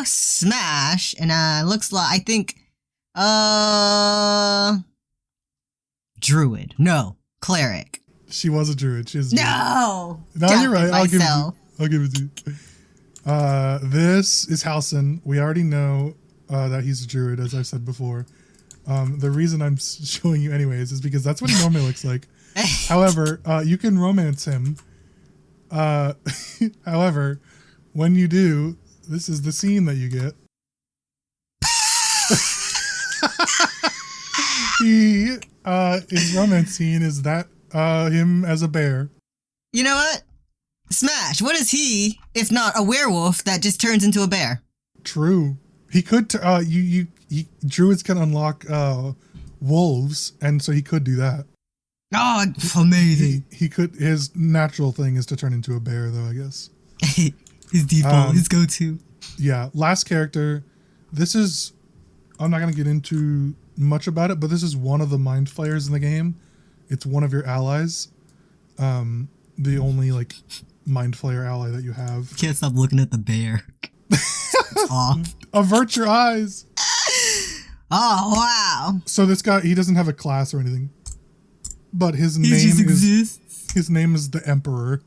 Smash, and looks like I think druid. No, cleric. She was a druid. She's no. You're right. I'll give it to you. This is Halson. We already know that he's a druid, as I've said before. The reason I'm showing you anyways is because that's what he normally looks like. However, you can romance him. However, when you do, this is the scene that you get. His romance scene is that him as a bear. You know what? Smash. What is he if not a werewolf that just turns into a bear? True. He could. Druids can unlock wolves, and so he could do that. Oh, amazing! He could. His natural thing is to turn into a bear, though. I guess. His default, his go-to. Yeah. Last character. This is. I'm not gonna get into much about it, but this is one of the mind flayers in the game. It's one of your allies. The only like mind flayer ally that you have. Can't stop looking at the bear. Off. Avert your eyes. Oh wow! So this guy, he doesn't have a class or anything, but his name is the Emperor.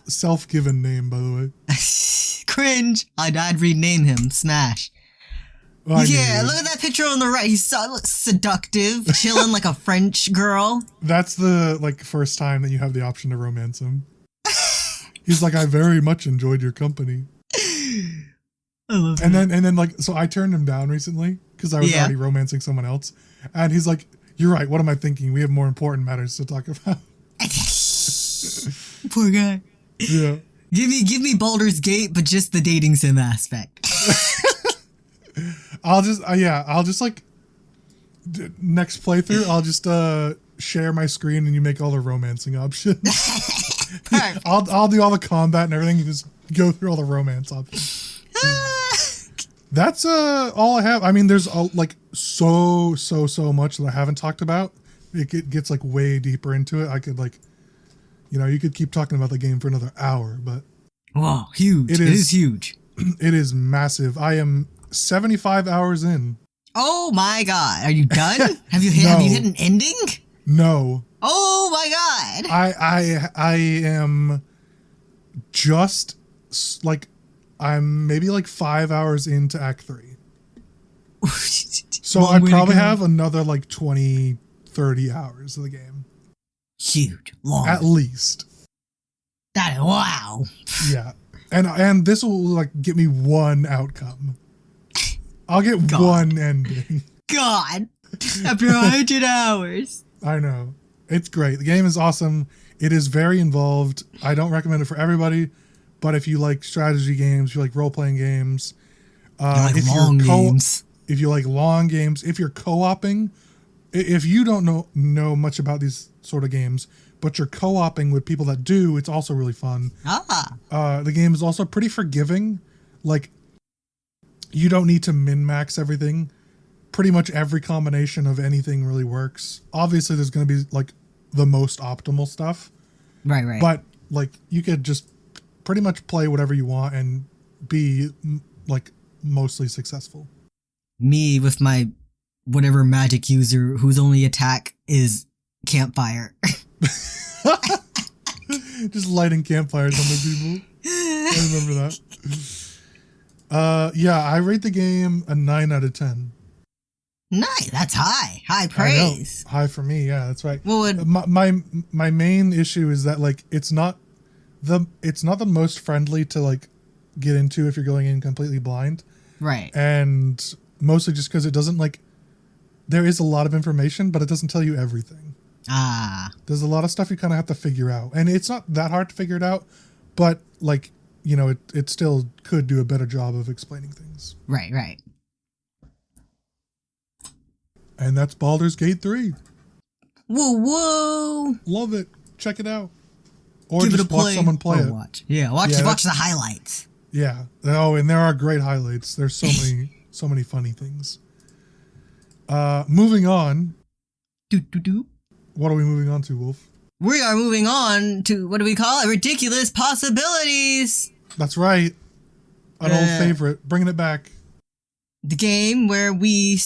Self-given name, by the way. Cringe. I'd rename him Smash. Well, Yeah, look at that picture on the right. He's so seductive, chilling like a French girl. That's the first time that you have the option to romance him. He's like, I very much enjoyed your company. I love and then so I turned him down recently because I was already romancing someone else. And he's like, you're right, what am I thinking? We have more important matters to talk about. Poor guy. Yeah. Give me Baldur's Gate, but just the dating sim aspect. I'll just next playthrough, I'll just share my screen and you make all the romancing options. I'll do all the combat and everything. You just go through all the romance options. That's all I have. I mean, there's so much that I haven't talked about. It gets way deeper into it. I could you could keep talking about the game for another hour, but whoa, huge! It is huge. It is massive. I am 75 hours in. Oh my god! Are you done? Have you hit an ending? No. Oh my god! I am just I'm maybe 5 hours into Act 3. So I probably have another 20, 30 hours of the game. Huge. Long. At least. Wow. Yeah. And this will get me one outcome. I'll get one ending. God. After 100 hours. I know. It's great. The game is awesome. It is very involved. I don't recommend it for everybody, but if you like strategy games, if you like role-playing games, if you like long games, if you're co-oping, if you don't know much about these sort of games, but you're co-oping with people that do, it's also really fun. The game is also pretty forgiving. You don't need to min-max everything. Pretty much every combination of anything really works. Obviously, there's going to be the most optimal stuff. Right. But you could just pretty much play whatever you want and be mostly successfst. Me with my whatever magic user whose only attack is campfire. Just lighting campfires on the people. I remember that. Yeah, I rate the game a 9 out of 10. Nice, that's high. High praise. High for me, yeah, that's right. Well, my main issue is that it's not the most friendly to get into if you're going in completely blind. Right. And mostly just because it doesn't there is a lot of information, but it doesn't tell you everything. There's a lot of stuff you kind of have to figure out, and it's not that hard to figure it out, but it still could do a better job of explaining things. Right. And that's Baldur's Gate 3. Whoa. Love it. Check it out. Or Give just it a play. watch someone play it. Watch the highlights. Yeah. Oh, and there are great highlights. There's so many funny things. Moving on. What are we moving on to, Wolf? We are moving on to, what do we call it? Ridiculous Possibilities. That's right. An old favorite. Bringing it back. The game where we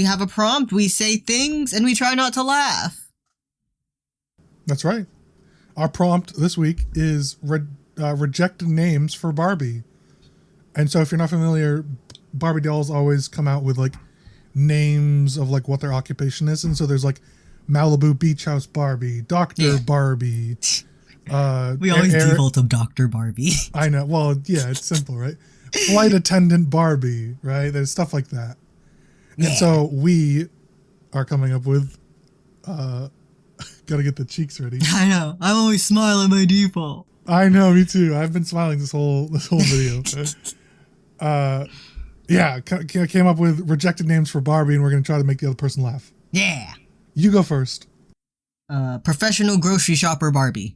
have a prompt, we say things, and we try not to laugh. That's right. Our prompt this week is rejected names for Barbie. And so if you're not familiar, Barbie dolls always come out with names of what their occupation is. And so there's Malibu Beach House Barbie, Dr. Barbie. We always default to Dr. Barbie. I know. Well, yeah, it's simple, right? Flight attendant Barbie, right? There's stuff like that. Yeah. And so we are coming up with, gotta get the cheeks ready. I know. I'm always smiling by default. I know, me too. I've been smiling this whole video. Came up with rejected names for Barbie, and we're going to try to make the other person laugh. Yeah. You go first. Professional grocery shopper Barbie.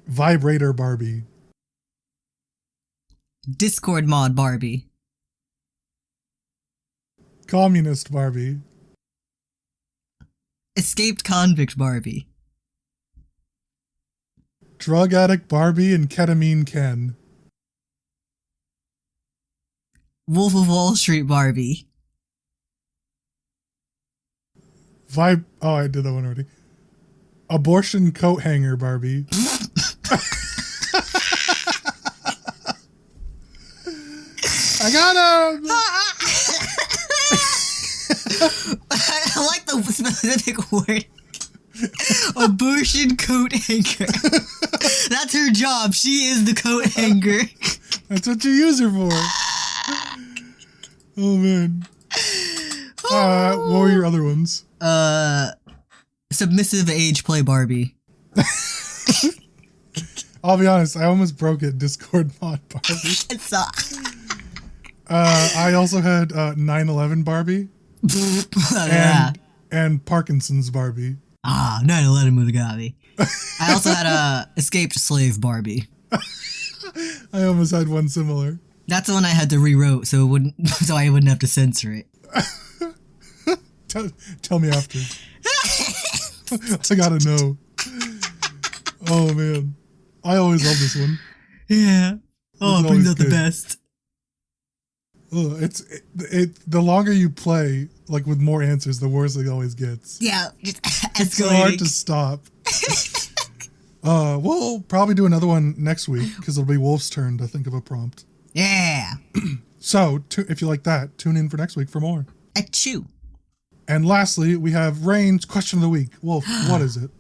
Vibrator Barbie. Discord mod Barbie. Communist Barbie. Escaped convict Barbie. Drug addict Barbie and ketamine Ken. Wolf of Wall Street Barbie. Oh, I did that one already. Abortion coat hanger Barbie. I got him! I like the specific word. Abortion coat hanger. That's her job. She is the coat hanger. That's what you use her for. Oh, man. What were your other ones? Submissive age play Barbie. I'll be honest, I almost broke it. Discord mod Barbie. I also had 9/11 Barbie. And Parkinson's Barbie. 9/11 would have got me. I also had escaped slave Barbie. I almost had one similar. That's the one I had to rewrote so I wouldn't have to censor it. Tell me after. I gotta know. Oh man, I always love this one. Yeah. Oh, it brings out the best. Oh, the longer you play, like with more answers, the worse it always gets. Yeah, just escalating. It's so hard to stop. We'll probably do another one next week because it'll be Wolf's turn to think of a prompt. Yeah. So, if you like that, tune in for next week for more. Achoo. And lastly, we have Raine's question of the week. Wolf, what is it?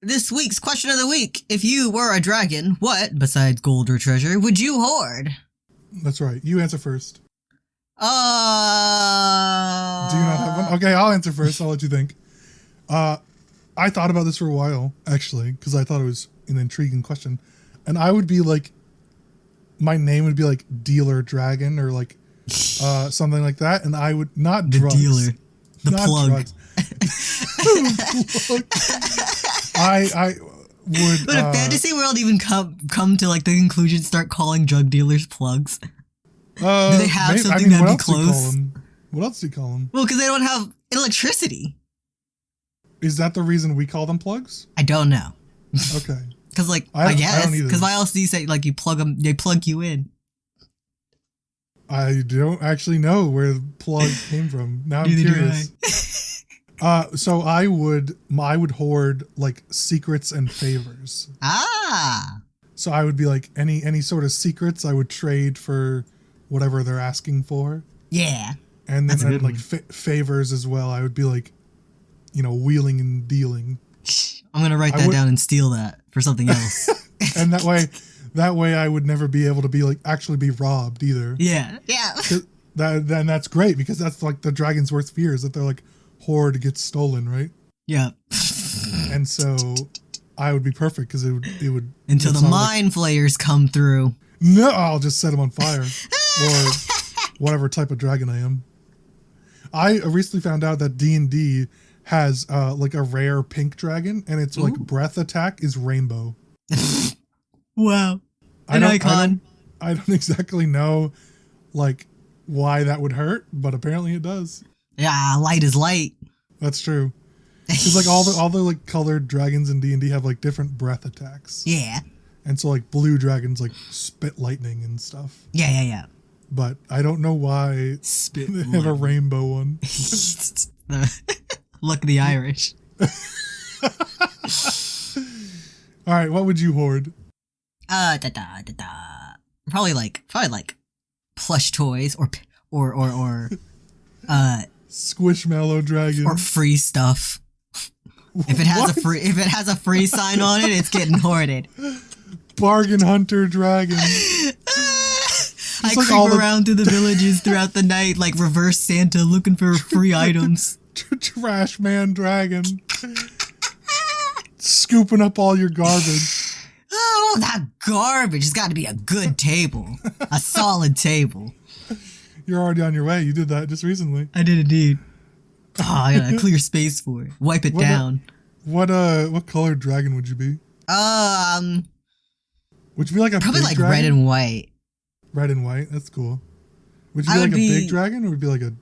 This week's question of the week. If you were a dragon, what, besides gold or treasure, would you hoard? That's right. You answer first. Do you not have one? Okay, I'll answer first. I'll let you think. I thought about this for a while, actually, because I thought it was an intriguing question. And I would be like, my name would be like Dealer Dragon or like something like that. And I would not the drugs. Dealer. The not plug. Drugs. I would. But if Fantasy World even come to like the conclusion, start calling drug dealers plugs. Do they have something that'd be close? What else do you call them? Well, because they don't have electricity. Is that the reason we call them plugs? I don't know. Okay. Because like I guess don't either. because my LCD say like you plug them, they plug you in. I don't actually know where the plug came from. Now I'm curious. So I would hoard like secrets and favors. So I would be like any sort of secrets I would trade for whatever they're asking for. Yeah. And then like favors as well. I would be like, wheeling and dealing. I'm gonna write that down and steal that for something else. And that way I would never be able to be like actually be robbed either. Yeah. Then that's great because that's like the dragon's worst fear is that they're like hoard gets stolen, right? Yeah. And so I would be perfect because it would until the mind flayers come through. No, I'll just set them on fire or whatever type of dragon I am. I recently found out that D&D has like a rare pink dragon, and its like breath attack is rainbow. Wow, an icon. I don't exactly know like why that would hurt, but apparently it does. Yeah, light is light. That's true. Because like all the like colored dragons in D&D have like different breath attacks. Yeah. And so like blue dragons like spit lightning and stuff. Yeah. But I don't know why they have a rainbow one. Look, the Irish. All right, what would you hoard? Probably like plush toys or Squishmallow dragon or free stuff. If it has a free sign on it, it's getting hoarded. Bargain hunter dragon. I like creep around through the villages throughout the night like reverse Santa looking for free items. Trash man dragon. Scooping up all your garbage. Oh, that garbage has got to be a good table. A solid table. You're already on your way. You did that just recently. I did indeed. Oh, I gotta clear space for it. Wipe it down. What colored dragon would you be? Would you be like a probably big like dragon? red and white. Red and white? That's cool. Would you be like a big dragon or would you be like a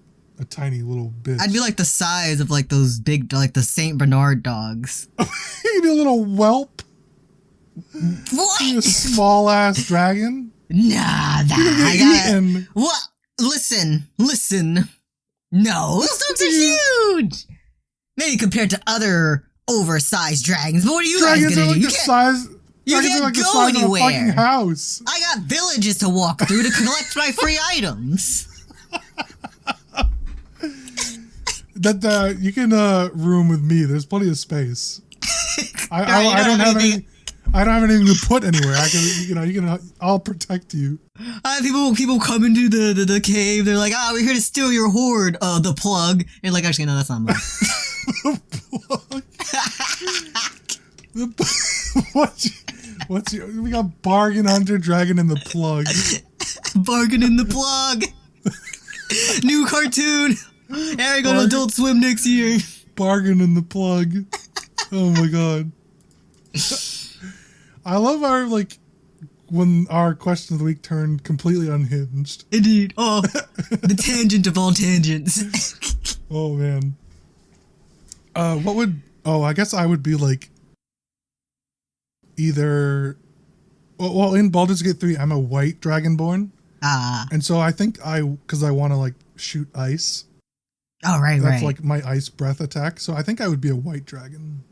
tiny little bitch? I'd be like the size of like those big, like the Saint Bernard dogs. You'd be a little whelp? What? You a small ass dragon? Nah, I gotta. What? Listen. No, those dogs are huge. Maybe compared to other oversized dragons, but what are you guys gonna do? The size. You Dragons can't are like the go size of a fucking anywhere. house. I got villages to walk through to collect my free items. That you can room with me. There's plenty of space. I don't have any. I don't have anything to put anywhere. I can, I'll protect you. People come into the cave. They're like, we're here to steal your hoard. The plug. And you're like, actually, no, that's not mine. The plug. What's your? We got bargain hunter, dragon, and the plug. Bargain in the plug. New cartoon. Airing on Adult Swim next year. Bargain in the plug. Oh my god. I love our, when our question of the week turned completely unhinged. Indeed. Oh, the tangent of all tangents. Oh, man. I guess I would be, either... Well, in Baldur's Gate 3, I'm a white dragonborn. And so I think because I want to, shoot ice. Oh, right, That's, my ice breath attack. So I think I would be a white dragon.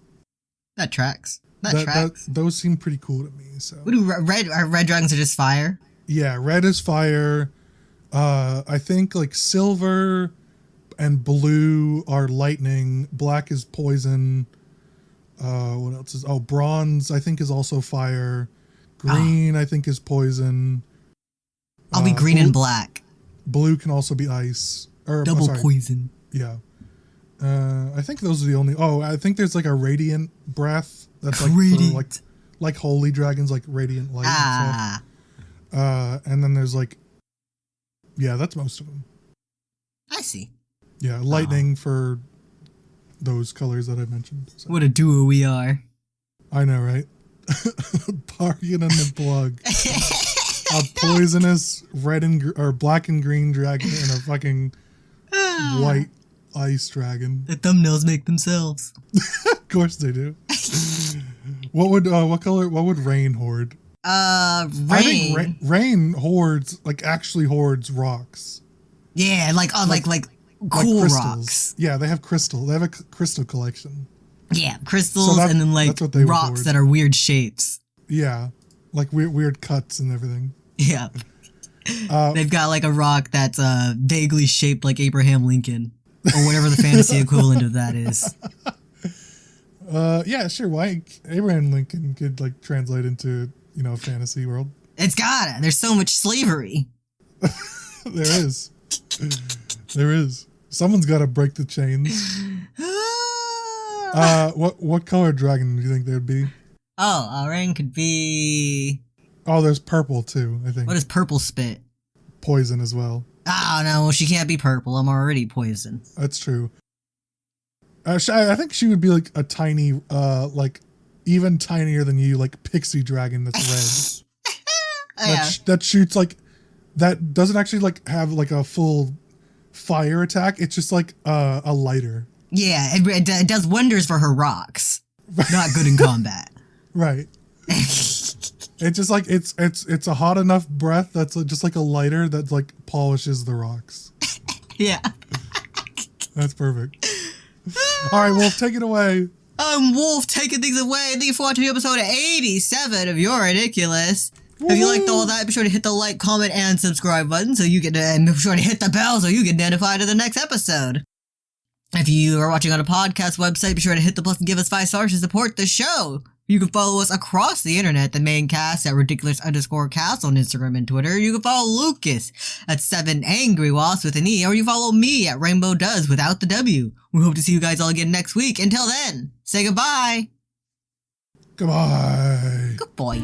That tracks. That tracks. Those seem pretty cool to me. So what do red dragons are just fire? Yeah, red is fire. I think silver and blue are lightning. Black is poison. What else is? Oh, bronze I think is also fire. Green I think is poison. I'll be green and black. Blue can also be ice. Double poison. Yeah. I think those are the only. Oh, I think there's a radiant breath. That's radiant. For holy dragons, radiant light and stuff. And then there's yeah, that's most of them. I see. Yeah, lightning for those colors that I mentioned. So. What a duo we are. I know, right? Bargain and the plug. A poisonous red or black and green dragon and a fucking white ice dragon. The thumbnails make themselves. Of course they do. What would Rain hoard? Rain. I think Rain hoards actually hoards rocks. Yeah, cool crystals. rocks. Yeah, they have crystal. They have a crystal collection. Yeah, crystals and then rocks that are weird shapes. Yeah, weird cuts and everything. Yeah. They've got a rock that's vaguely shaped like Abraham Lincoln. Or whatever the fantasy equivalent of that is. Yeah, sure. Why Abraham Lincoln could translate into a fantasy world? It's gotta. There's so much slavery. There is. There is. Someone's got to break the chains. What color dragon do you think there'd be? Oh, our rain could be. Oh, there's purple too. I think. What is purple spit? Poison as well. Oh no, she can't be purple. I'm already poison. That's true. I think she would be a tiny, even tinier than you, pixie dragon that's red. That shoots that doesn't actually have a full fire attack. It's just a lighter. Yeah, it does wonders for her rocks. Not good in combat. Right. It's just it's a hot enough breath that's just a lighter that polishes the rocks. Yeah. That's perfect. All right, Wolf, take it away. I'm Wolf, taking things away. Thank you for watching episode 87 of You're Ridiculous. If you liked all that, be sure to hit the like, comment, and subscribe button so you get and be sure to hit the bell so you get notified of the next episode. If you are watching on a podcast website, be sure to hit the plus and give us 5 stars to support the show. You can follow us across the internet, the main cast at ridiculous_cast on Instagram and Twitter. You can follow Lucas at 7AngryWasps with an E, or you follow me at Rainbow Does without the W. We hope to see you guys all again next week. Until then, say goodbye. Goodbye. Good boy.